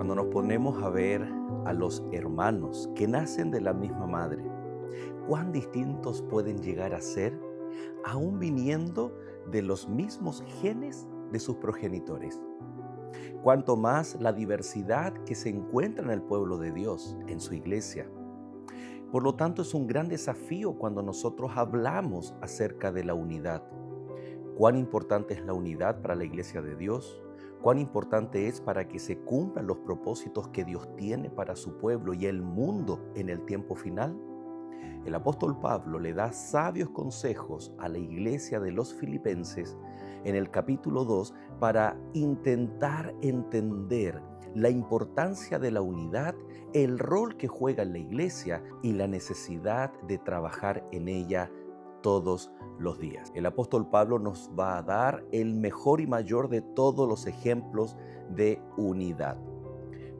Cuando nos ponemos a ver a los hermanos que nacen de la misma madre, cuán distintos pueden llegar a ser, aún viniendo de los mismos genes de sus progenitores. Cuanto más la diversidad que se encuentra en el pueblo de Dios, en su iglesia. Por lo tanto, es un gran desafío cuando nosotros hablamos acerca de la unidad. Cuán importante es la unidad para la iglesia de Dios, cuán importante es para que se cumplan los propósitos que Dios tiene para su pueblo y el mundo en el tiempo final. El apóstol Pablo le da sabios consejos a la iglesia de los filipenses en el capítulo 2 para intentar entender la importancia de la unidad, el rol que juega en la iglesia y la necesidad de trabajar en ella todos los días. El apóstol Pablo nos va a dar el mejor y mayor de todos los ejemplos de unidad.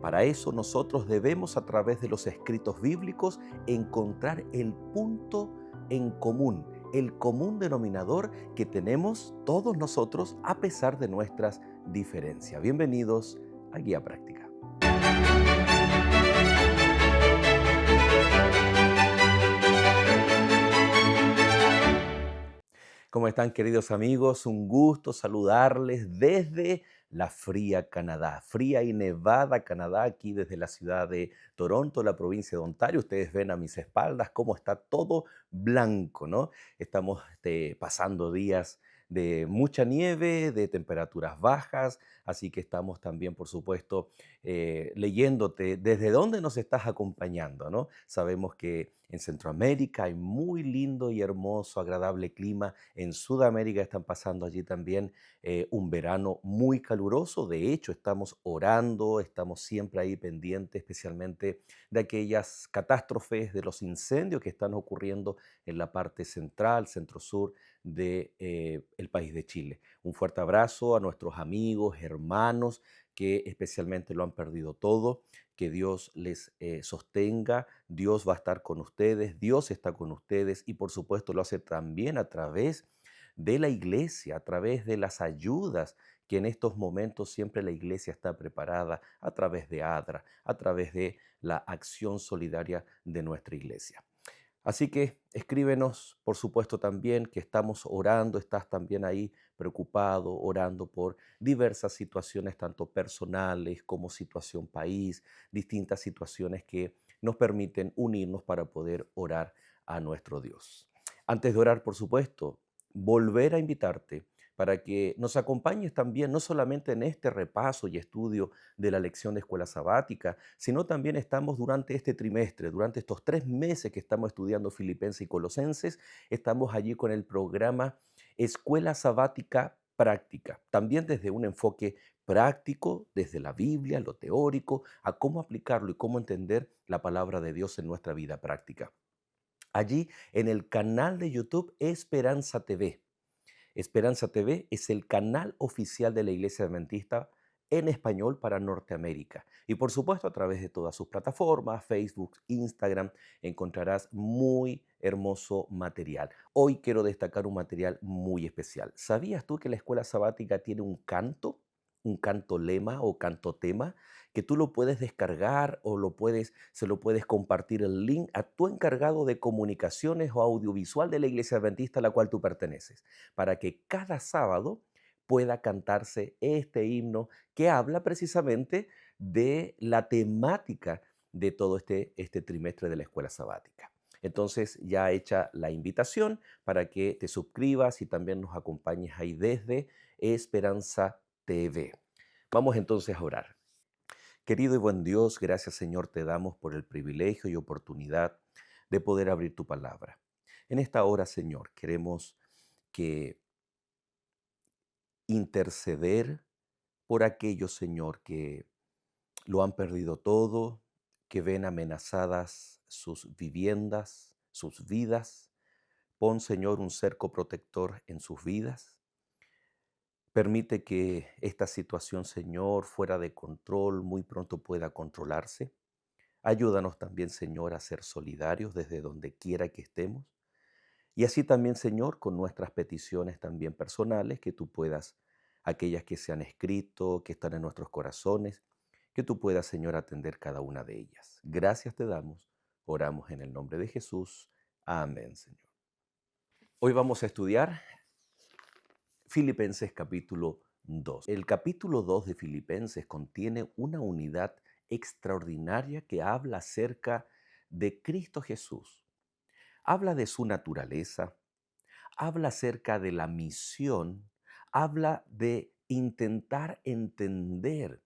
Para eso nosotros debemos, a través de los escritos bíblicos, encontrar el punto en común, el común denominador que tenemos todos nosotros a pesar de nuestras diferencias. Bienvenidos a Guía Práctica. ¿Cómo están, queridos amigos? Un gusto saludarles desde la fría Canadá, fría y nevada Canadá, aquí desde la ciudad de Toronto, la provincia de Ontario. Ustedes ven a mis espaldas cómo está todo blanco, ¿no? Estamos pasando días de mucha nieve, de temperaturas bajas, así que estamos también, por supuesto, leyéndote desde dónde nos estás acompañando, ¿no? Sabemos que en Centroamérica hay muy lindo y hermoso, agradable clima. En Sudamérica están pasando allí también un verano muy caluroso. De hecho, estamos orando, estamos siempre ahí pendientes, especialmente de aquellas catástrofes, de los incendios que están ocurriendo en la parte central, centro-sur de el país de Chile. Un fuerte abrazo a nuestros amigos, hermanos que especialmente lo han perdido todo. Que Dios les sostenga, Dios va a estar con ustedes, Dios está con ustedes y por supuesto lo hace también a través de la iglesia, a través de las ayudas que en estos momentos siempre la iglesia está preparada, a través de ADRA, a través de la acción solidaria de nuestra iglesia. Así que escríbenos, por supuesto también que estamos orando, estás también ahí preocupado, orando por diversas situaciones, tanto personales como situación país, distintas situaciones que nos permiten unirnos para poder orar a nuestro Dios. Antes de orar, por supuesto, volver a invitarte para que nos acompañes también, no solamente en este repaso y estudio de la lección de escuela sabática, sino también estamos durante este trimestre, durante estos 3 meses que estamos estudiando Filipenses y Colosenses, estamos allí con el programa Escuela Sabática Práctica, también desde un enfoque práctico, desde la Biblia, lo teórico, a cómo aplicarlo y cómo entender la palabra de Dios en nuestra vida práctica. Allí en el canal de YouTube Esperanza TV. Esperanza TV es el canal oficial de la Iglesia Adventista en español para Norteamérica. Y por supuesto, a través de todas sus plataformas, Facebook, Instagram, encontrarás muy hermoso material. Hoy quiero destacar un material muy especial. ¿Sabías tú que la escuela sabática tiene un canto lema o canto tema, que tú lo puedes descargar o se lo puedes compartir el link a tu encargado de comunicaciones o audiovisual de la Iglesia Adventista a la cual tú perteneces, para que cada sábado pueda cantarse este himno que habla precisamente de la temática de todo este trimestre de la escuela sabática? Entonces, ya hecha la invitación para que te suscribas y también nos acompañes ahí desde Esperanza TV. Vamos entonces a orar. Querido y buen Dios, gracias Señor te damos por el privilegio y oportunidad de poder abrir tu palabra. En esta hora, Señor, queremos que interceder por aquellos, Señor, que lo han perdido todo, que ven amenazadas sus viviendas, sus vidas. Pon, Señor, un cerco protector en sus vidas. Permite que esta situación, Señor, fuera de control, muy pronto pueda controlarse. Ayúdanos también, Señor, a ser solidarios desde donde quiera que estemos. Y así también, Señor, con nuestras peticiones también personales, que tú puedas, aquellas que se han escrito, que están en nuestros corazones, que tú puedas, Señor, atender cada una de ellas. Gracias te damos. Oramos en el nombre de Jesús. Amén, Señor. Hoy vamos a estudiar Filipenses capítulo 2. El capítulo 2 de Filipenses contiene una unidad extraordinaria que habla acerca de Cristo Jesús. Habla de su naturaleza, habla acerca de la misión, habla de intentar entender,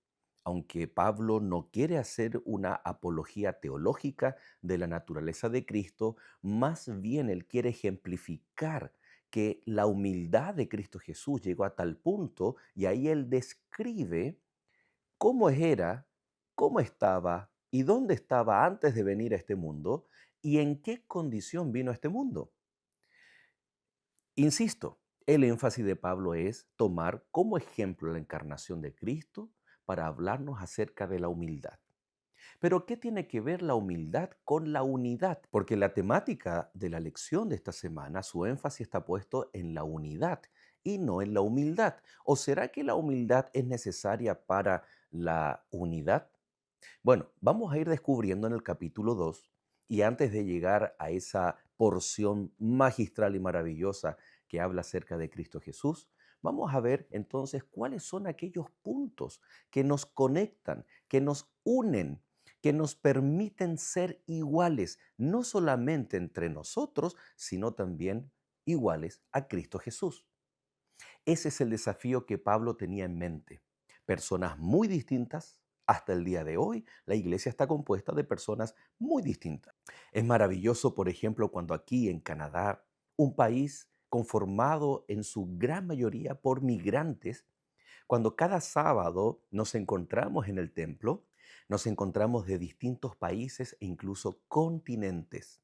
aunque Pablo no quiere hacer una apología teológica de la naturaleza de Cristo, más bien él quiere ejemplificar que la humildad de Cristo Jesús llegó a tal punto y ahí él describe cómo era, cómo estaba y dónde estaba antes de venir a este mundo y en qué condición vino a este mundo. Insisto, el énfasis de Pablo es tomar como ejemplo la encarnación de Cristo para hablarnos acerca de la humildad. Pero ¿qué tiene que ver la humildad con la unidad? Porque la temática de la lección de esta semana, su énfasis está puesto en la unidad y no en la humildad. ¿O será que la humildad es necesaria para la unidad? Bueno, vamos a ir descubriendo en el capítulo 2 y antes de llegar a esa porción magistral y maravillosa que habla acerca de Cristo Jesús, vamos a ver entonces cuáles son aquellos puntos que nos conectan, que nos unen, que nos permiten ser iguales, no solamente entre nosotros, sino también iguales a Cristo Jesús. Ese es el desafío que Pablo tenía en mente. Personas muy distintas. Hasta el día de hoy, la iglesia está compuesta de personas muy distintas. Es maravilloso, por ejemplo, cuando aquí en Canadá, un país conformado en su gran mayoría por migrantes, cuando cada sábado nos encontramos en el templo, nos encontramos de distintos países e incluso continentes.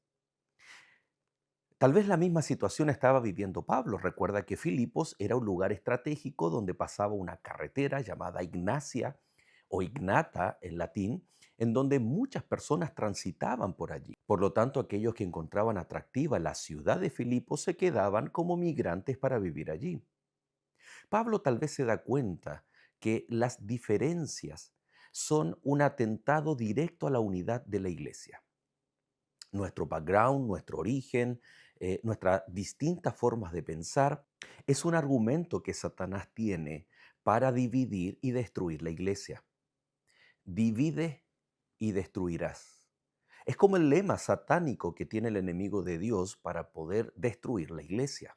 Tal vez la misma situación estaba viviendo Pablo. Recuerda que Filipos era un lugar estratégico donde pasaba una carretera llamada Ignacia o Ignata en latín, en donde muchas personas transitaban por allí. Por lo tanto, aquellos que encontraban atractiva la ciudad de Filipos se quedaban como migrantes para vivir allí. Pablo tal vez se da cuenta que las diferencias son un atentado directo a la unidad de la iglesia. Nuestro background, nuestro origen, nuestras distintas formas de pensar, es un argumento que Satanás tiene para dividir y destruir la iglesia. Divide y destruirás. Es como el lema satánico que tiene el enemigo de Dios para poder destruir la iglesia.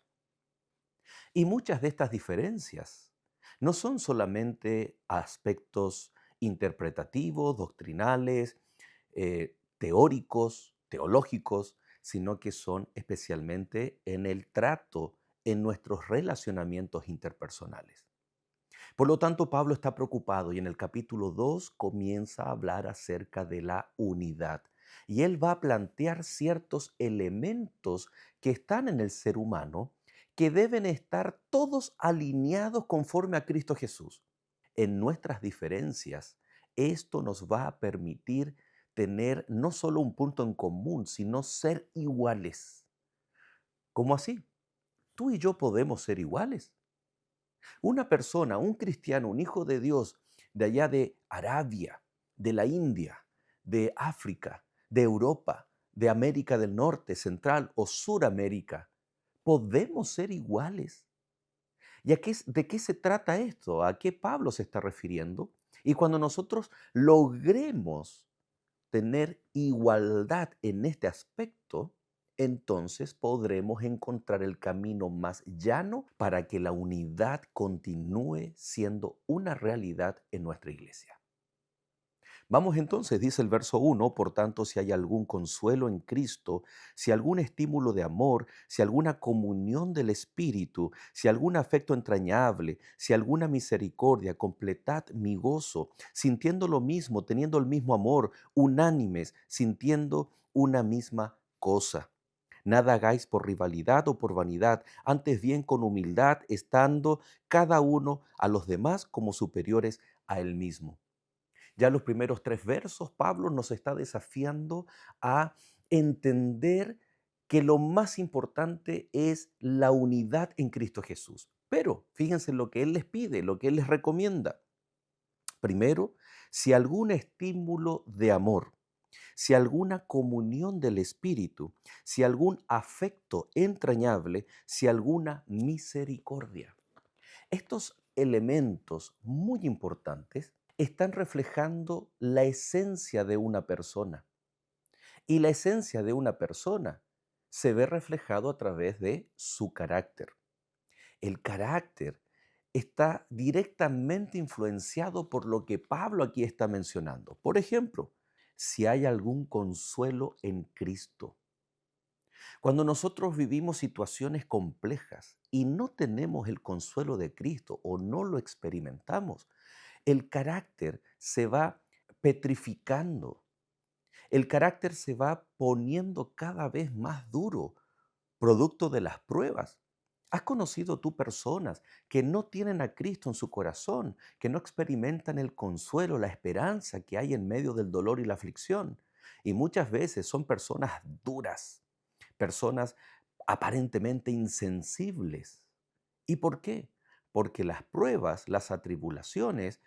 Y muchas de estas diferencias no son solamente aspectos interpretativos, doctrinales, teóricos, teológicos, sino que son especialmente en el trato, en nuestros relacionamientos interpersonales. Por lo tanto, Pablo está preocupado y en el capítulo 2 comienza a hablar acerca de la unidad. Y él va a plantear ciertos elementos que están en el ser humano que deben estar todos alineados conforme a Cristo Jesús. En nuestras diferencias, esto nos va a permitir tener no solo un punto en común, sino ser iguales. ¿Cómo así? Tú y yo podemos ser iguales. Una persona, un cristiano, un hijo de Dios de allá de Arabia, de la India, de África, de Europa, de América del Norte, Central o Suramérica, podemos ser iguales. ¿Y de qué se trata esto? ¿A qué Pablo se está refiriendo? Y cuando nosotros logremos tener igualdad en este aspecto, entonces podremos encontrar el camino más llano para que la unidad continúe siendo una realidad en nuestra iglesia. Vamos entonces, dice el verso 1, por tanto, si hay algún consuelo en Cristo, si algún estímulo de amor, si alguna comunión del Espíritu, si algún afecto entrañable, si alguna misericordia, completad mi gozo, sintiendo lo mismo, teniendo el mismo amor, unánimes, sintiendo una misma cosa. Nada hagáis por rivalidad o por vanidad, antes bien con humildad, estando cada uno a los demás como superiores a él mismo. Ya en los primeros 3 versos, Pablo nos está desafiando a entender que lo más importante es la unidad en Cristo Jesús. Pero fíjense lo que Él les pide, lo que Él les recomienda. Primero, si algún estímulo de amor, si alguna comunión del Espíritu, si algún afecto entrañable, si alguna misericordia. Estos elementos muy importantes están reflejando la esencia de una persona. Y la esencia de una persona se ve reflejado a través de su carácter. El carácter está directamente influenciado por lo que Pablo aquí está mencionando. Por ejemplo, si hay algún consuelo en Cristo. Cuando nosotros vivimos situaciones complejas y no tenemos el consuelo de Cristo o no lo experimentamos, el carácter se va petrificando, el carácter se va poniendo cada vez más duro, producto de las pruebas. ¿Has conocido tú personas que no tienen a Cristo en su corazón, que no experimentan el consuelo, la esperanza que hay en medio del dolor y la aflicción? Y muchas veces son personas duras, personas aparentemente insensibles. ¿Y por qué? Porque las pruebas, las atribulaciones,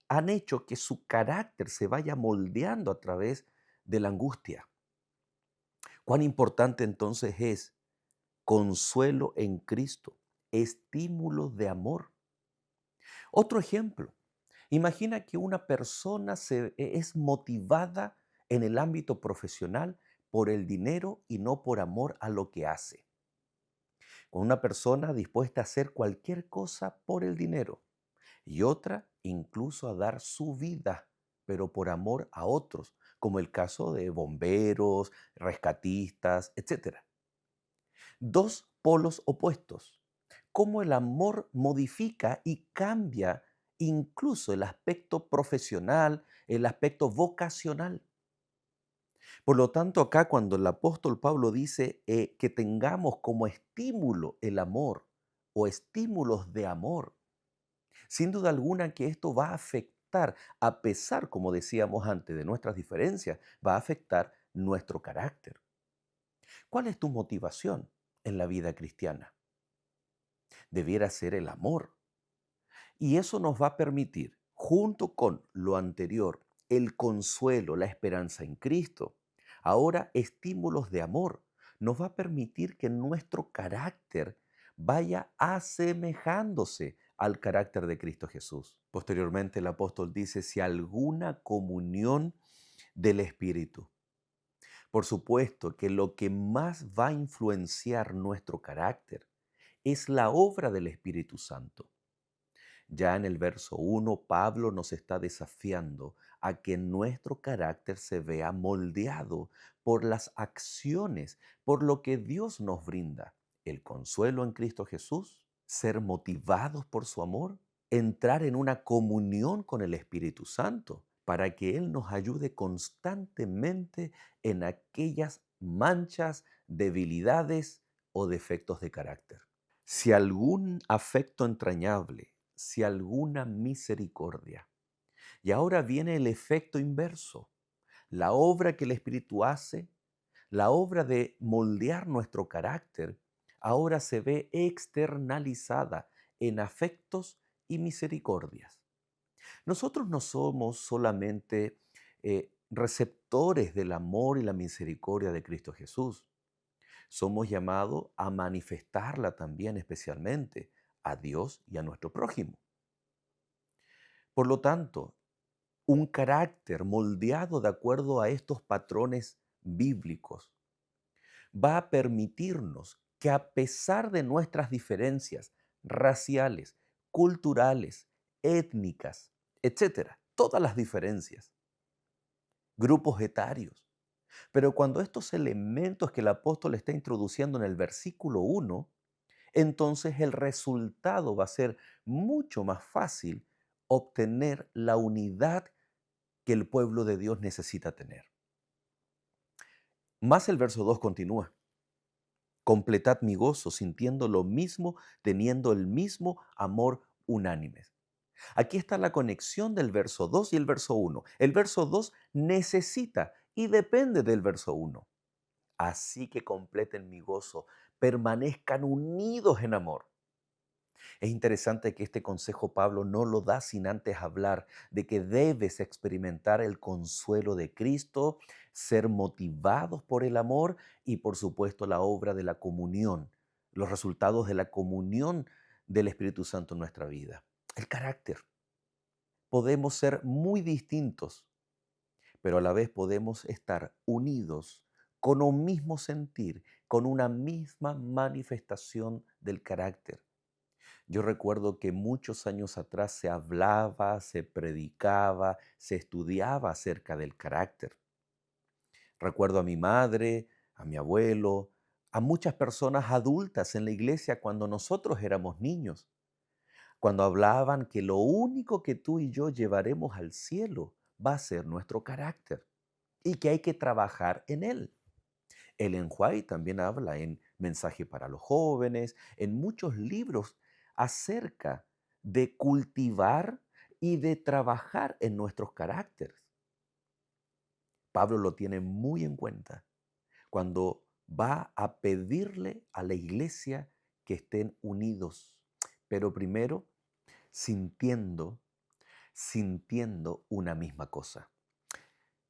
han hecho que su carácter se vaya moldeando a través de la angustia. ¿Cuán importante entonces es consuelo en Cristo, estímulos de amor? Otro ejemplo, imagina que una persona es motivada en el ámbito profesional por el dinero y no por amor a lo que hace. Con una persona dispuesta a hacer cualquier cosa por el dinero y otra incluso a dar su vida, pero por amor a otros, como el caso de bomberos, rescatistas, etcétera. Dos polos opuestos. Cómo el amor modifica y cambia incluso el aspecto profesional, el aspecto vocacional. Por lo tanto, acá cuando el apóstol Pablo dice que tengamos como estímulo el amor o estímulos de amor, sin duda alguna que esto va a afectar, a pesar, como decíamos antes, de nuestras diferencias, va a afectar nuestro carácter. ¿Cuál es tu motivación en la vida cristiana? Debiera ser el amor. Y eso nos va a permitir, junto con lo anterior, el consuelo, la esperanza en Cristo, ahora estímulos de amor, nos va a permitir que nuestro carácter vaya asemejándose al carácter de Cristo Jesús. Posteriormente el apóstol dice, si alguna comunión del Espíritu. Por supuesto que lo que más va a influenciar nuestro carácter es la obra del Espíritu Santo. Ya en el verso 1, Pablo nos está desafiando a que nuestro carácter se vea moldeado por las acciones, por lo que Dios nos brinda. El consuelo en Cristo Jesús, ser motivados por su amor, entrar en una comunión con el Espíritu Santo para que Él nos ayude constantemente en aquellas manchas, debilidades o defectos de carácter. Si algún afecto entrañable, si alguna misericordia. Y ahora viene el efecto inverso. La obra que el Espíritu hace, la obra de moldear nuestro carácter, ahora se ve externalizada en afectos y misericordias. Nosotros no somos solamente receptores del amor y la misericordia de Cristo Jesús. Somos llamados a manifestarla también especialmente a Dios y a nuestro prójimo. Por lo tanto, un carácter moldeado de acuerdo a estos patrones bíblicos va a permitirnos que a pesar de nuestras diferencias raciales, culturales, étnicas, etcétera, todas las diferencias, grupos etarios, pero cuando estos elementos que el apóstol está introduciendo en el versículo 1, entonces el resultado va a ser mucho más fácil obtener la unidad que el pueblo de Dios necesita tener. Más el verso 2 continúa. Completad mi gozo sintiendo lo mismo, teniendo el mismo amor unánimes. Aquí está la conexión del verso 2 y el verso 1. El verso 2 necesita y depende del verso 1. Así que completen mi gozo, permanezcan unidos en amor. Es interesante que este consejo Pablo no lo da sin antes hablar de que debes experimentar el consuelo de Cristo, ser motivados por el amor y por supuesto la obra de la comunión, los resultados de la comunión del Espíritu Santo en nuestra vida. El carácter. Podemos ser muy distintos, pero a la vez podemos estar unidos con un mismo sentir, con una misma manifestación del carácter. Yo recuerdo que muchos años atrás se hablaba, se predicaba, se estudiaba acerca del carácter. Recuerdo a mi madre, a mi abuelo, a muchas personas adultas en la iglesia cuando nosotros éramos niños, cuando hablaban que lo único que tú y yo llevaremos al cielo va a ser nuestro carácter y que hay que trabajar en él. Ellen White también habla en Mensaje para los Jóvenes, en muchos libros acerca de cultivar y de trabajar en nuestros caracteres. Pablo lo tiene muy en cuenta cuando va a pedirle a la iglesia que estén unidos, pero primero sintiendo, sintiendo una misma cosa.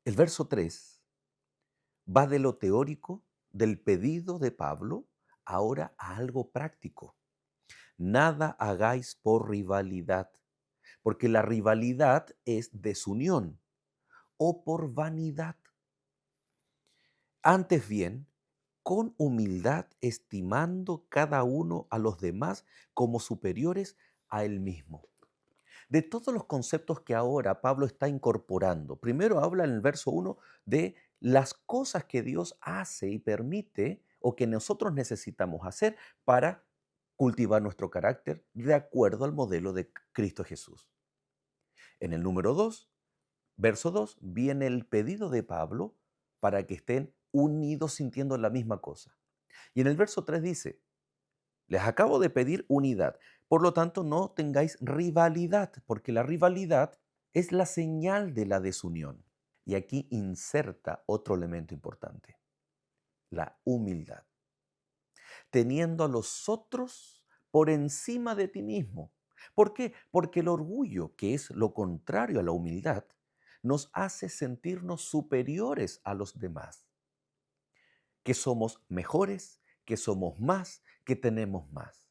El verso 3 va de lo teórico, del pedido de Pablo, ahora a algo práctico. Nada hagáis por rivalidad, porque la rivalidad es desunión, o por vanidad. Antes bien, con humildad, estimando cada uno a los demás como superiores a él mismo. De todos los conceptos que ahora Pablo está incorporando, primero habla en el verso 1 de las cosas que Dios hace y permite o que nosotros necesitamos hacer para cultivar nuestro carácter de acuerdo al modelo de Cristo Jesús. En el número 2, verso 2, viene el pedido de Pablo para que estén unidos sintiendo la misma cosa. Y en el verso 3 dice, les acabo de pedir unidad. Por lo tanto, no tengáis rivalidad, porque la rivalidad es la señal de la desunión. Y aquí inserta otro elemento importante, la humildad. Teniendo a los otros por encima de ti mismo. ¿Por qué? Porque el orgullo, que es lo contrario a la humildad, nos hace sentirnos superiores a los demás, que somos mejores, que somos más, que tenemos más.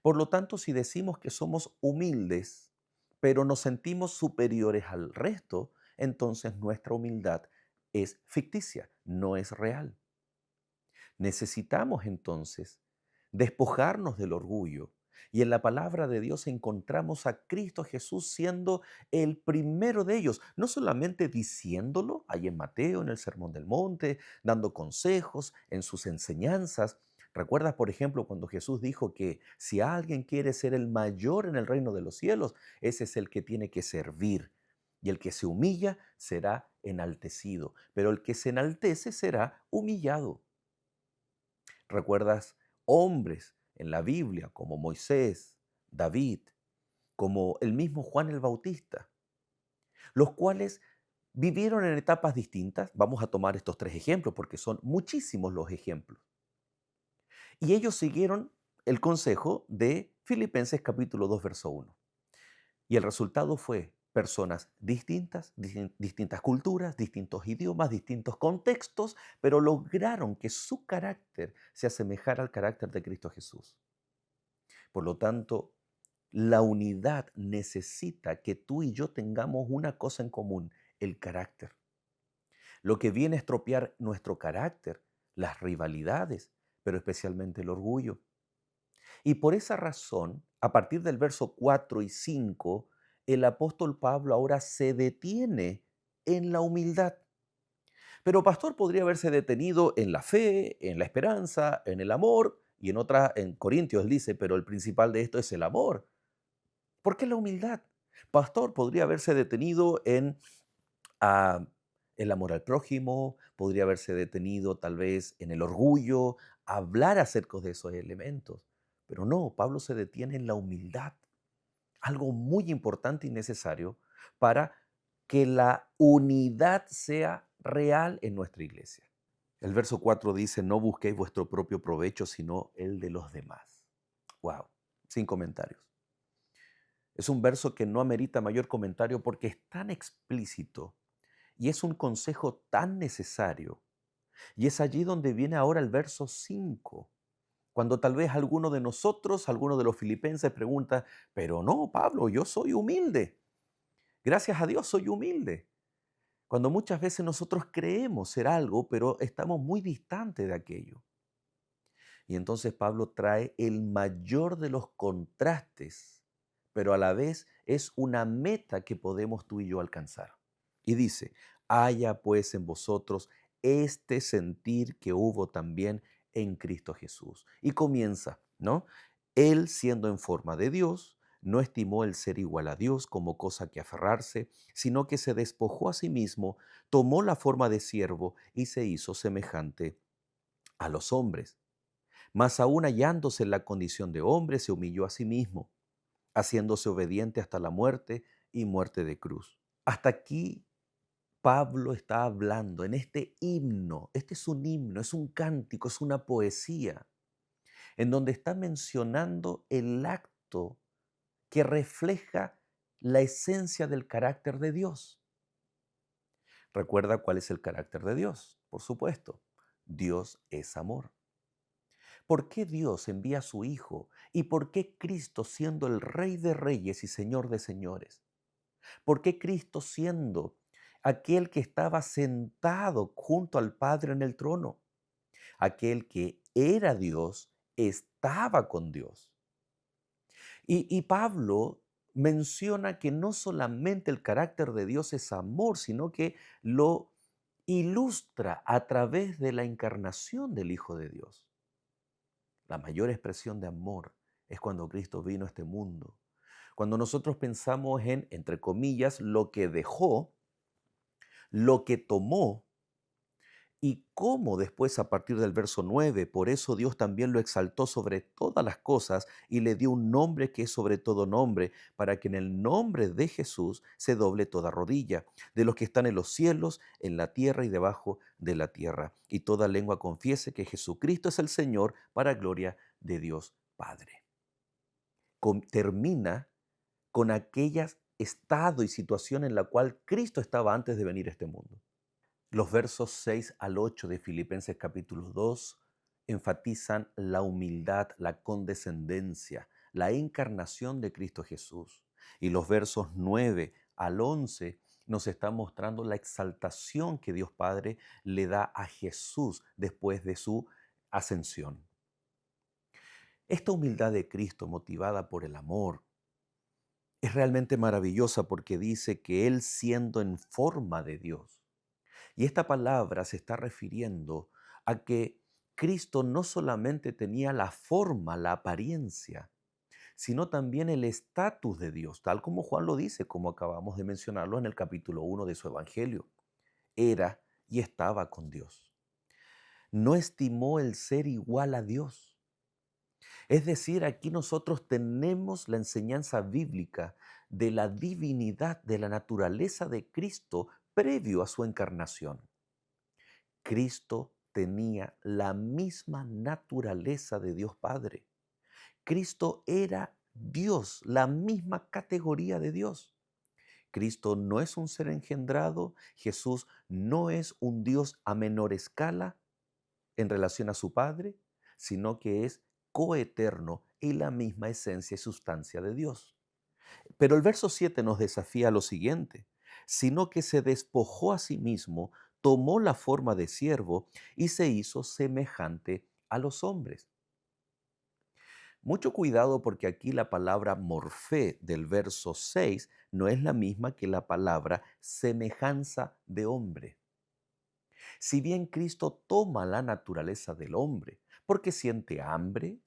Por lo tanto, si decimos que somos humildes, pero nos sentimos superiores al resto, entonces nuestra humildad es ficticia, no es real. Necesitamos entonces despojarnos del orgullo. Y en la palabra de Dios encontramos a Cristo Jesús siendo el primero de ellos, no solamente diciéndolo, ahí en Mateo, en el Sermón del Monte, dando consejos en sus enseñanzas. ¿Recuerdas, por ejemplo, cuando Jesús dijo que si alguien quiere ser el mayor en el reino de los cielos, ese es el que tiene que servir? Y el que se humilla será enaltecido, pero el que se enaltece será humillado. ¿Recuerdas hombres en la Biblia como Moisés, David, como el mismo Juan el Bautista, los cuales vivieron en etapas distintas? Vamos a tomar estos tres ejemplos porque son muchísimos los ejemplos. Y ellos siguieron el consejo de Filipenses capítulo 2, verso 1. Y el resultado fue personas distintas, distintas culturas, distintos idiomas, distintos contextos, pero lograron que su carácter se asemejara al carácter de Cristo Jesús. Por lo tanto, la unidad necesita que tú y yo tengamos una cosa en común, el carácter. Lo que viene a estropear nuestro carácter, las rivalidades, pero especialmente el orgullo. Y por esa razón, a partir del verso 4 y 5, el apóstol Pablo ahora se detiene en la humildad. Pero pastor podría haberse detenido en la fe, en la esperanza, en el amor, y en otra, en Corintios dice, pero el principal de esto es el amor. ¿Por qué la humildad? Pastor podría haberse detenido en el amor al prójimo, podría haberse detenido tal vez en el orgullo, hablar acerca de esos elementos. Pero no, Pablo se detiene en la humildad, algo muy importante y necesario para que la unidad sea real en nuestra iglesia. El verso 4 dice, no busquéis vuestro propio provecho, sino el de los demás. Wow. sin comentarios. Es un verso que no amerita mayor comentario porque es tan explícito y es un consejo tan necesario. Y es allí donde viene ahora el verso 5, cuando tal vez alguno de nosotros, alguno de los filipenses pregunta, pero no, Pablo, yo soy humilde. Gracias a Dios soy humilde. Cuando muchas veces nosotros creemos ser algo, pero estamos muy distantes de aquello. Y entonces Pablo trae el mayor de los contrastes, pero a la vez es una meta que podemos tú y yo alcanzar. Y dice, haya pues en vosotros este sentir que hubo también en Cristo Jesús. Y comienza, ¿no? Él siendo en forma de Dios, no estimó el ser igual a Dios como cosa que aferrarse, sino que se despojó a sí mismo, tomó la forma de siervo y se hizo semejante a los hombres. Mas aún hallándose en la condición de hombre, se humilló a sí mismo, haciéndose obediente hasta la muerte y muerte de cruz. Hasta aquí Pablo está hablando en este himno. Este es un himno, es un cántico, es una poesía, en donde está mencionando el acto que refleja la esencia del carácter de Dios. ¿Recuerda cuál es el carácter de Dios? Por supuesto, Dios es amor. ¿Por qué Dios envía a su Hijo? ¿Y por qué Cristo siendo el Rey de Reyes y Señor de Señores? ¿Por qué Cristo siendo aquel que estaba sentado junto al Padre en el trono? Aquel que era Dios, estaba con Dios. Y Pablo menciona que no solamente el carácter de Dios es amor, sino que lo ilustra a través de la encarnación del Hijo de Dios. La mayor expresión de amor es cuando Cristo vino a este mundo. Cuando nosotros pensamos en, entre comillas, lo que dejó, lo que tomó y cómo después a partir del verso 9, por eso Dios también lo exaltó sobre todas las cosas y le dio un nombre que es sobre todo nombre, para que en el nombre de Jesús se doble toda rodilla, de los que están en los cielos, en la tierra y debajo de la tierra, y toda lengua confiese que Jesucristo es el Señor para gloria de Dios Padre. Termina con aquella estado y situación en la cual Cristo estaba antes de venir a este mundo. Los versos 6 al 8 de Filipenses capítulo 2 enfatizan la humildad, la condescendencia, la encarnación de Cristo Jesús. Y los versos 9 al 11 nos están mostrando la exaltación que Dios Padre le da a Jesús después de su ascensión. Esta humildad de Cristo motivada por el amor es realmente maravillosa porque dice que Él siendo en forma de Dios. Y esta palabra se está refiriendo a que Cristo no solamente tenía la forma, la apariencia, sino también el estatus de Dios, tal como Juan lo dice, como acabamos de mencionarlo en el capítulo 1 de su Evangelio. Era y estaba con Dios. No estimó el ser igual a Dios. Es decir, aquí nosotros tenemos la enseñanza bíblica de la divinidad, de la naturaleza de Cristo previo a su encarnación. Cristo tenía la misma naturaleza de Dios Padre. Cristo era Dios, la misma categoría de Dios. Cristo no es un ser engendrado, Jesús no es un Dios a menor escala en relación a su Padre, sino que es coeterno y la misma esencia y sustancia de Dios. Pero el verso 7 nos desafía a lo siguiente, sino que se despojó a sí mismo, tomó la forma de siervo y se hizo semejante a los hombres. Mucho cuidado porque aquí la palabra morfé del verso 6 no es la misma que la palabra semejanza de hombre. Si bien Cristo toma la naturaleza del hombre, porque siente hambre,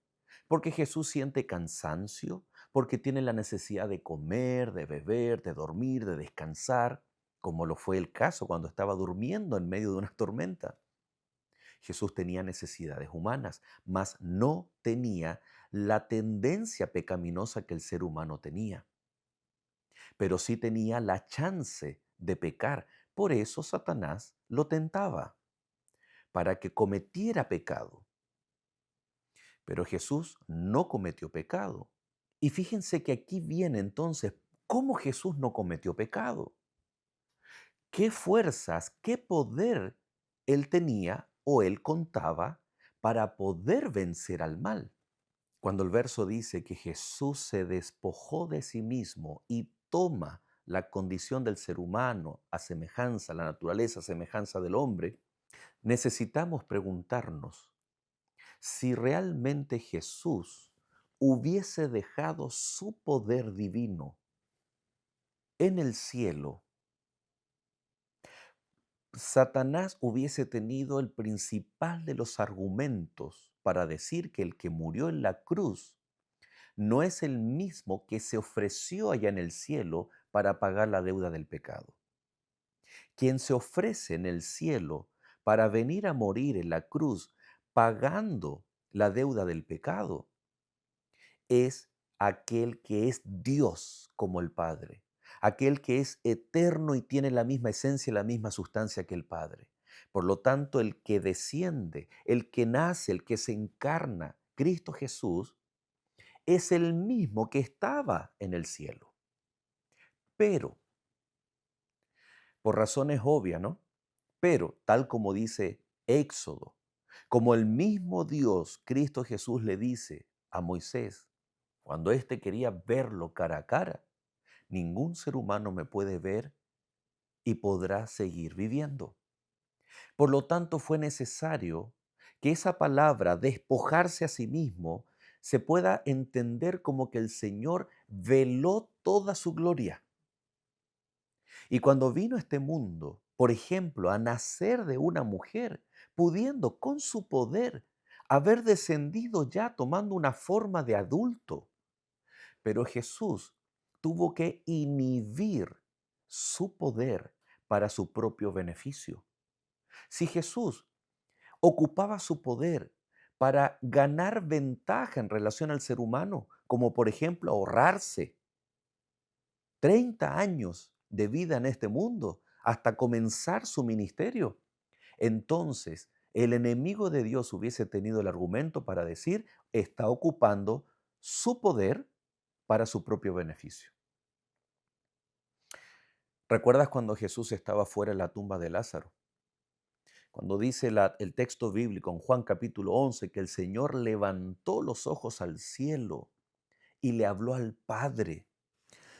porque Jesús siente cansancio, porque tiene la necesidad de comer, de beber, de dormir, de descansar, como lo fue el caso cuando estaba durmiendo en medio de una tormenta. Jesús tenía necesidades humanas, mas no tenía la tendencia pecaminosa que el ser humano tenía, pero sí tenía la chance de pecar. Por eso Satanás lo tentaba, para que cometiera pecado. Pero Jesús no cometió pecado. Y fíjense que aquí viene entonces cómo Jesús no cometió pecado, qué fuerzas, qué poder él tenía o él contaba para poder vencer al mal. Cuando el verso dice que Jesús se despojó de sí mismo y toma la condición del ser humano a semejanza, la naturaleza a semejanza del hombre, necesitamos preguntarnos si realmente Jesús hubiese dejado su poder divino en el cielo, Satanás hubiese tenido el principal de los argumentos para decir que el que murió en la cruz no es el mismo que se ofreció allá en el cielo para pagar la deuda del pecado. Quien se ofrece en el cielo para venir a morir en la cruz pagando la deuda del pecado es aquel que es Dios como el Padre, aquel que es eterno y tiene la misma esencia y la misma sustancia que el Padre. Por lo tanto, el que desciende, el que nace, el que se encarna, Cristo Jesús, es el mismo que estaba en el cielo. Pero, por razones obvias, ¿no? Pero, tal como dice Éxodo, como el mismo Dios, Cristo Jesús le dice a Moisés, cuando éste quería verlo cara a cara, ningún ser humano me puede ver y podrá seguir viviendo. Por lo tanto, fue necesario que esa palabra, despojarse a sí mismo, se pueda entender como que el Señor veló toda su gloria. Y cuando vino a este mundo, por ejemplo, a nacer de una mujer, pudiendo con su poder haber descendido ya tomando una forma de adulto, pero Jesús tuvo que inhibir su poder para su propio beneficio. Si Jesús ocupaba su poder para ganar ventaja en relación al ser humano, como por ejemplo ahorrarse 30 años de vida en este mundo hasta comenzar su ministerio, entonces el enemigo de Dios hubiese tenido el argumento para decir, está ocupando su poder para su propio beneficio. ¿Recuerdas cuando Jesús estaba fuera de la tumba de Lázaro? Cuando dice el texto bíblico en Juan capítulo 11 que el Señor levantó los ojos al cielo y le habló al Padre.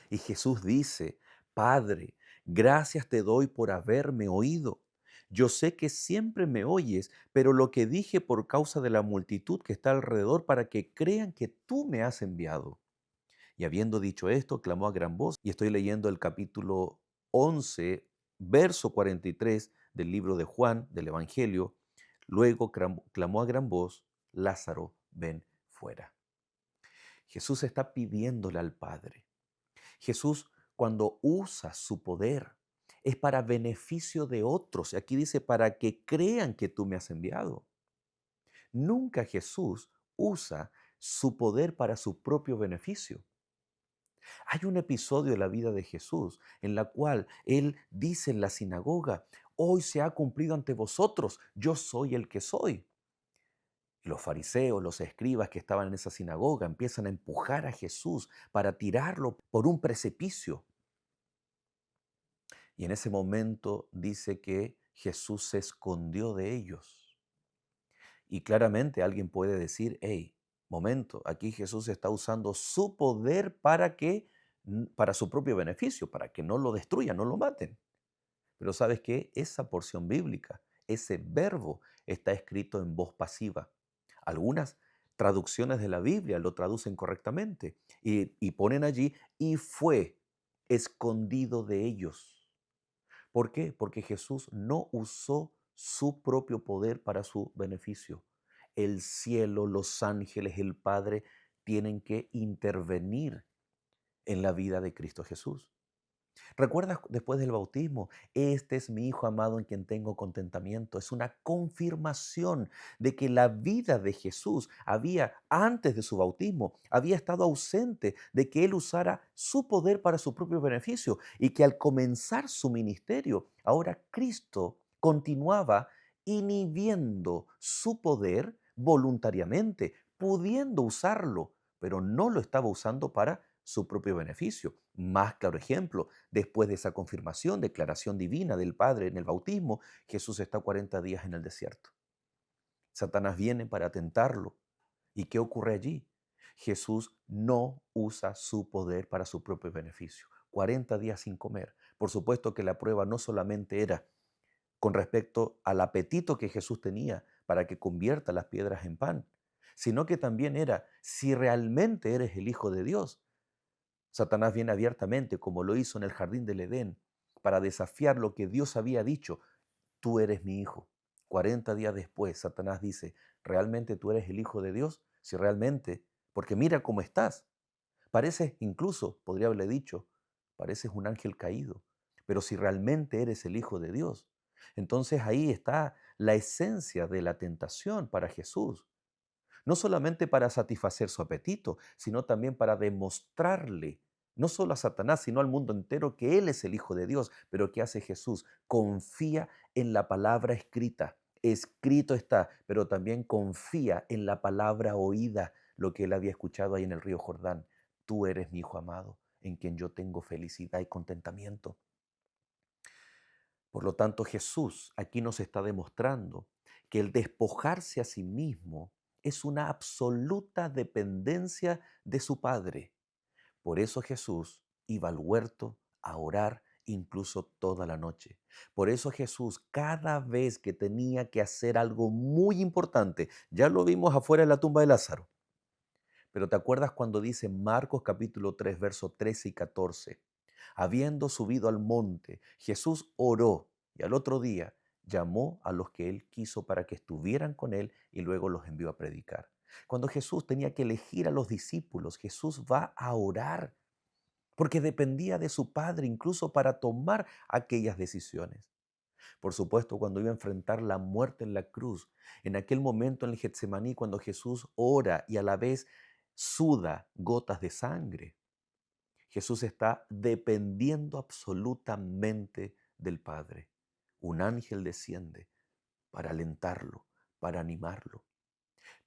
Y Jesús dice, Padre, gracias te doy por haberme oído. Yo sé que siempre me oyes, pero lo que dije por causa de la multitud que está alrededor para que crean que tú me has enviado. Y habiendo dicho esto, clamó a gran voz, y estoy leyendo el capítulo 11, verso 43 del libro de Juan, del Evangelio. Luego clamó a gran voz, Lázaro, ven fuera. Jesús está pidiéndole al Padre. Jesús, cuando usa su poder, es para beneficio de otros. Y aquí dice, para que crean que tú me has enviado. Nunca Jesús usa su poder para su propio beneficio. Hay un episodio de la vida de Jesús en la cual él dice en la sinagoga, hoy se ha cumplido ante vosotros, yo soy el que soy. Y los fariseos, los escribas que estaban en esa sinagoga empiezan a empujar a Jesús para tirarlo por un precipicio. Y en ese momento dice que Jesús se escondió de ellos. Y claramente alguien puede decir, hey, momento, aquí Jesús está usando su poder para su propio beneficio, para que no lo destruyan, no lo maten. Pero ¿sabes qué? Esa porción bíblica, ese verbo está escrito en voz pasiva. Algunas traducciones de la Biblia lo traducen correctamente y ponen allí, y fue escondido de ellos. ¿Por qué? Porque Jesús no usó su propio poder para su beneficio. El cielo, los ángeles, el Padre tienen que intervenir en la vida de Cristo Jesús. ¿Recuerdas después del bautismo? Este es mi Hijo amado en quien tengo contentamiento. Es una confirmación de que la vida de Jesús antes de su bautismo, había estado ausente de que Él usara su poder para su propio beneficio y que al comenzar su ministerio, ahora Cristo continuaba inhibiendo su poder voluntariamente, pudiendo usarlo pero no lo estaba usando para su propio beneficio. Más claro ejemplo, después de esa confirmación, declaración divina del Padre en el bautismo, Jesús está 40 días en el desierto. Satanás viene para tentarlo. ¿Y qué ocurre allí? Jesús no usa su poder para su propio beneficio. 40 días sin comer. Por supuesto que la prueba no solamente era con respecto al apetito que Jesús tenía para que convierta las piedras en pan, sino que también era si realmente eres el Hijo de Dios. Satanás viene abiertamente, como lo hizo en el jardín del Edén, para desafiar lo que Dios había dicho: tú eres mi hijo. 40 días después, Satanás dice: ¿realmente tú eres el Hijo de Dios? Si realmente, porque mira cómo estás. Pareces, incluso, podría haberle dicho, pareces un ángel caído. Pero si realmente eres el Hijo de Dios, entonces ahí está la esencia de la tentación para Jesús. No solamente para satisfacer su apetito, sino también para demostrarle, no solo a Satanás, sino al mundo entero, que Él es el Hijo de Dios. Pero ¿qué hace Jesús? Confía en la palabra escrita. Escrito está, pero también confía en la palabra oída, lo que Él había escuchado ahí en el río Jordán. Tú eres mi Hijo amado, en quien yo tengo felicidad y contentamiento. Por lo tanto, Jesús aquí nos está demostrando que el despojarse a sí mismo es una absoluta dependencia de su Padre. Por eso Jesús iba al huerto a orar incluso toda la noche. Por eso Jesús, cada vez que tenía que hacer algo muy importante, ya lo vimos afuera de la tumba de Lázaro, pero ¿te acuerdas cuando dice Marcos capítulo 3, verso 13 y 14? Habiendo subido al monte, Jesús oró y al otro día llamó a los que él quiso para que estuvieran con él y luego los envió a predicar. Cuando Jesús tenía que elegir a los discípulos, Jesús va a orar porque dependía de su Padre incluso para tomar aquellas decisiones. Por supuesto, cuando iba a enfrentar la muerte en la cruz, en aquel momento en el Getsemaní, cuando Jesús ora y a la vez suda gotas de sangre, Jesús está dependiendo absolutamente del Padre. Un ángel desciende para alentarlo, para animarlo.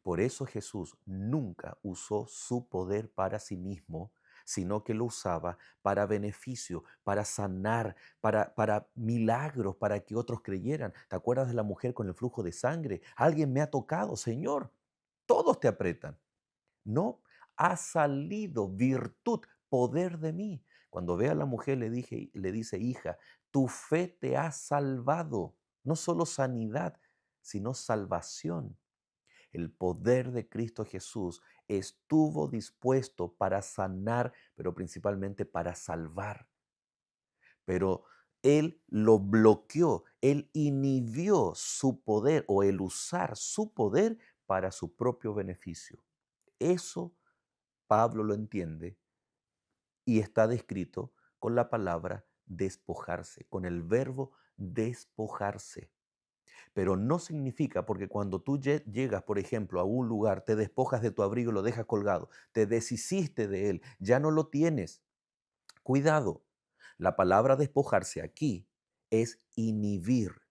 Por eso Jesús nunca usó su poder para sí mismo, sino que lo usaba para beneficio, para sanar, para milagros, para que otros creyeran. ¿Te acuerdas de la mujer con el flujo de sangre? Alguien me ha tocado, Señor. Todos te apretan. No, ha salido virtud, poder de mí. Cuando ve a la mujer le dice, hija, tu fe te ha salvado. No solo sanidad, sino salvación. El poder de Cristo Jesús estuvo dispuesto para sanar, pero principalmente para salvar. Pero Él lo bloqueó, Él inhibió su poder o el usar su poder para su propio beneficio. Eso Pablo lo entiende y está descrito con la palabra despojarse, con el verbo despojarse. Pero no significa, porque cuando tú llegas, por ejemplo, a un lugar, te despojas de tu abrigo y lo dejas colgado, te deshiciste de él, ya no lo tienes. Cuidado, la palabra despojarse aquí es inhibir,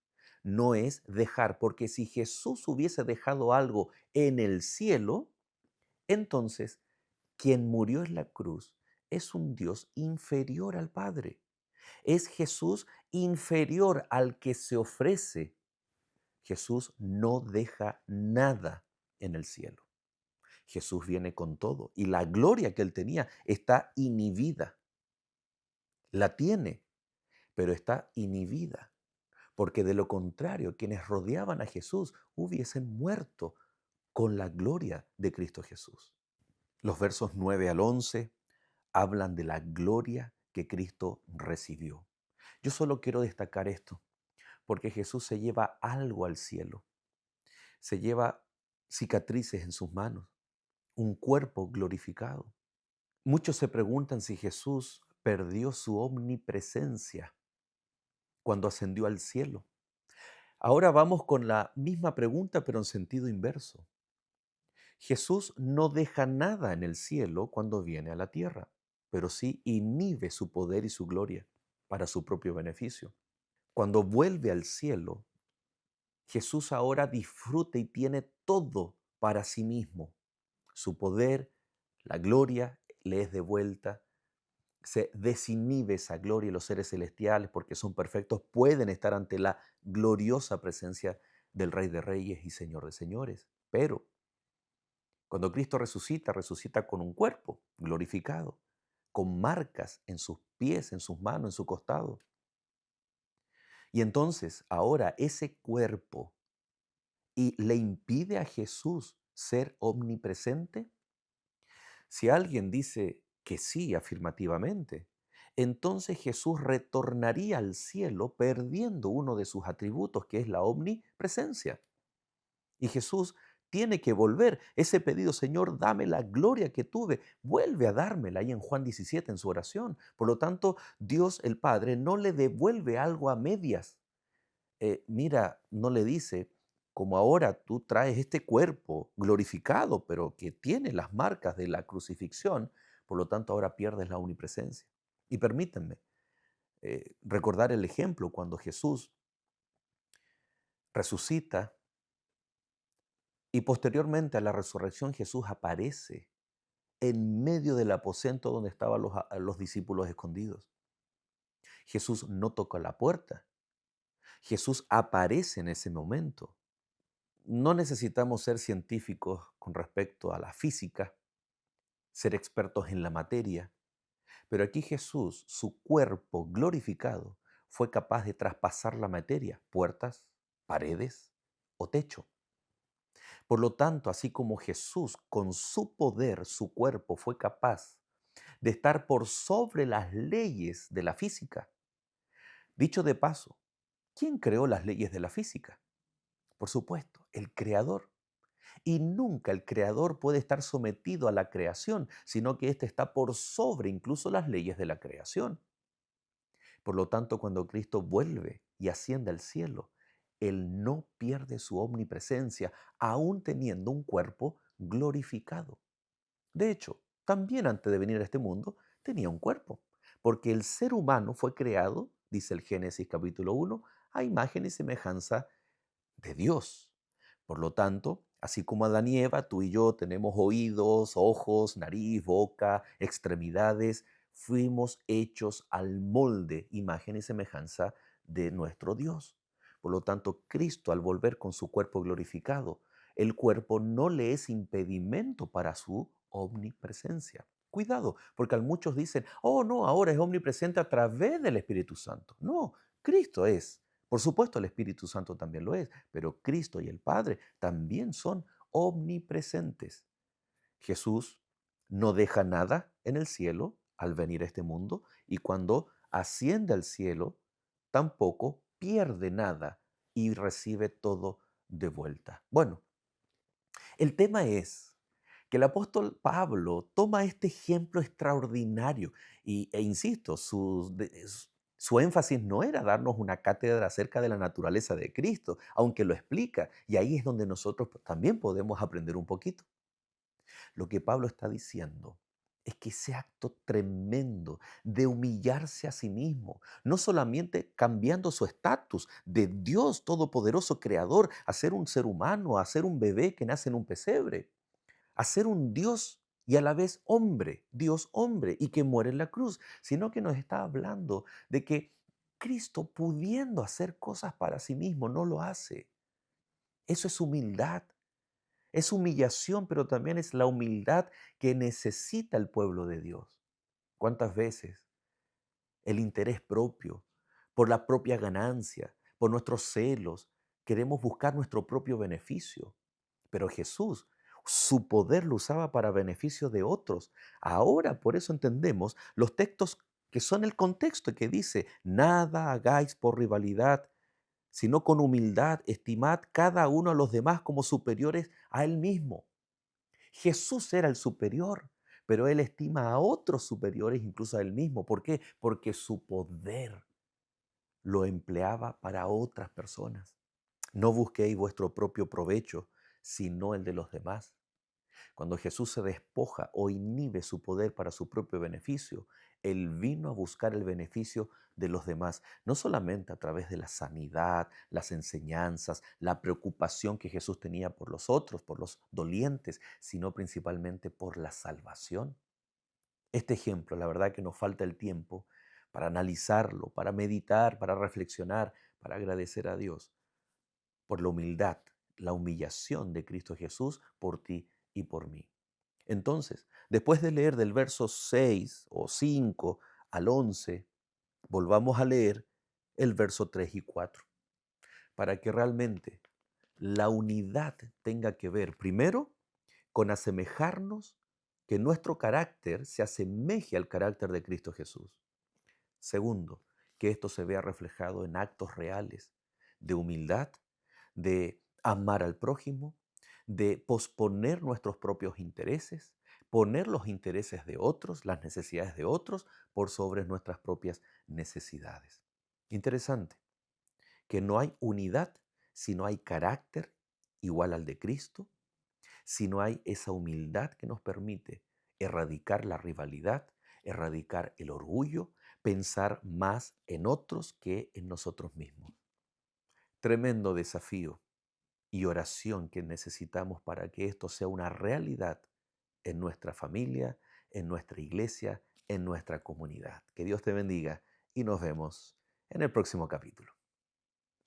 no es dejar, porque si Jesús hubiese dejado algo en el cielo, entonces quien murió en la cruz es un Dios inferior al Padre. Es Jesús inferior al que se ofrece. Jesús no deja nada en el cielo. Jesús viene con todo y la gloria que él tenía está inhibida. La tiene, pero está inhibida, porque de lo contrario, quienes rodeaban a Jesús hubiesen muerto con la gloria de Cristo Jesús. Los versos 9 al 11 hablan de la gloria que Cristo recibió. Yo solo quiero destacar esto, porque Jesús se lleva algo al cielo. Se lleva cicatrices en sus manos, un cuerpo glorificado. Muchos se preguntan si Jesús perdió su omnipresencia cuando ascendió al cielo. Ahora vamos con la misma pregunta, pero en sentido inverso. Jesús no deja nada en el cielo cuando viene a la tierra, pero sí inhibe su poder y su gloria para su propio beneficio. Cuando vuelve al cielo, Jesús ahora disfruta y tiene todo para sí mismo: su poder, La gloria le es devuelta, se desinhibe esa gloria y los seres celestiales, porque son perfectos, pueden estar ante la gloriosa presencia del Rey de Reyes y Señor de Señores. Pero cuando Cristo resucita, resucita con un cuerpo glorificado, con marcas en sus pies, en sus manos, en su costado. Y entonces ahora ese cuerpo y le impide a Jesús ser omnipresente. Si alguien dice que sí afirmativamente, entonces Jesús retornaría al cielo perdiendo uno de sus atributos, que es la omnipresencia. Y Jesús tiene que volver. Ese pedido, Señor, dame la gloria que tuve, vuelve a dármela ahí en Juan 17 en su oración. Por lo tanto, Dios el Padre no le devuelve algo a medias. Mira, no le dice, como ahora tú traes este cuerpo glorificado, pero que tiene las marcas de la crucifixión, por lo tanto ahora pierdes la omnipresencia. Y permítanme recordar el ejemplo cuando Jesús resucita y posteriormente a la resurrección Jesús aparece en medio del aposento donde estaban los discípulos escondidos. Jesús no toca la puerta. Jesús aparece en ese momento. No necesitamos ser científicos con respecto a la física, ser expertos en la materia, pero aquí Jesús, su cuerpo glorificado, fue capaz de traspasar la materia, puertas, paredes o techo. Por lo tanto, así como Jesús con su poder, su cuerpo fue capaz de estar por sobre las leyes de la física. Dicho de paso, ¿quién creó las leyes de la física? Por supuesto, el Creador. Y nunca el Creador puede estar sometido a la creación, sino que éste está por sobre incluso las leyes de la creación. Por lo tanto, cuando Cristo vuelve y asciende al cielo, Él no pierde su omnipresencia, aún teniendo un cuerpo glorificado. De hecho, también antes de venir a este mundo, tenía un cuerpo, porque el ser humano fue creado, dice el Génesis capítulo 1, a imagen y semejanza de Dios. Por lo tanto, así como Adán y Eva, tú y yo tenemos oídos, ojos, nariz, boca, extremidades, fuimos hechos al molde, imagen y semejanza de nuestro Dios. Por lo tanto, Cristo al volver con su cuerpo glorificado, el cuerpo no le es impedimento para su omnipresencia. Cuidado, porque muchos dicen, oh no, ahora es omnipresente a través del Espíritu Santo. No, Cristo es. Por supuesto, el Espíritu Santo también lo es, pero Cristo y el Padre también son omnipresentes. Jesús no deja nada en el cielo al venir a este mundo y cuando asciende al cielo tampoco pierde nada y recibe todo de vuelta. Bueno, el tema es que el apóstol Pablo toma este ejemplo extraordinario e insisto, su énfasis no era darnos una cátedra acerca de la naturaleza de Cristo, aunque lo explica, y ahí es donde nosotros también podemos aprender un poquito. Lo que Pablo está diciendo es que ese acto tremendo de humillarse a sí mismo, no solamente cambiando su estatus de Dios Todopoderoso Creador a ser un ser humano, a ser un bebé que nace en un pesebre, a ser un Dios y a la vez hombre, Dios hombre, y que muere en la cruz, sino que nos está hablando de que Cristo, pudiendo hacer cosas para sí mismo, no lo hace. Eso es humildad. Es humillación, pero también es la humildad que necesita el pueblo de Dios. ¿Cuántas veces el interés propio, por la propia ganancia, por nuestros celos, queremos buscar nuestro propio beneficio? Pero Jesús, su poder lo usaba para beneficio de otros. Ahora por eso entendemos los textos que son el contexto que dice, nada hagáis por rivalidad, sino con humildad estimad cada uno a los demás como superiores a él mismo. Jesús era el superior, pero él estima a otros superiores incluso a él mismo. ¿Por qué? Porque su poder lo empleaba para otras personas. No busquéis vuestro propio provecho, sino el de los demás. Cuando Jesús se despoja o inhibe su poder para su propio beneficio, Él vino a buscar el beneficio de los demás, no solamente a través de la sanidad, las enseñanzas, la preocupación que Jesús tenía por los otros, por los dolientes, sino principalmente por la salvación. Este ejemplo, la verdad que nos falta el tiempo para analizarlo, para meditar, para reflexionar, para agradecer a Dios por la humildad, la humillación de Cristo Jesús por ti y por mí. Entonces, después de leer del verso 6 o 5 al 11, volvamos a leer el verso 3 y 4, para que realmente la unidad tenga que ver, primero, con asemejarnos, que nuestro carácter se asemeje al carácter de Cristo Jesús. Segundo, que esto se vea reflejado en actos reales de humildad, de amar al prójimo, de posponer nuestros propios intereses, poner los intereses de otros, las necesidades de otros, por sobre nuestras propias necesidades. Interesante, que no hay unidad si no hay carácter igual al de Cristo, si no hay esa humildad que nos permite erradicar la rivalidad, erradicar el orgullo, pensar más en otros que en nosotros mismos. Tremendo desafío y oración que necesitamos para que esto sea una realidad en nuestra familia, en nuestra iglesia, en nuestra comunidad. Que Dios te bendiga y nos vemos en el próximo capítulo.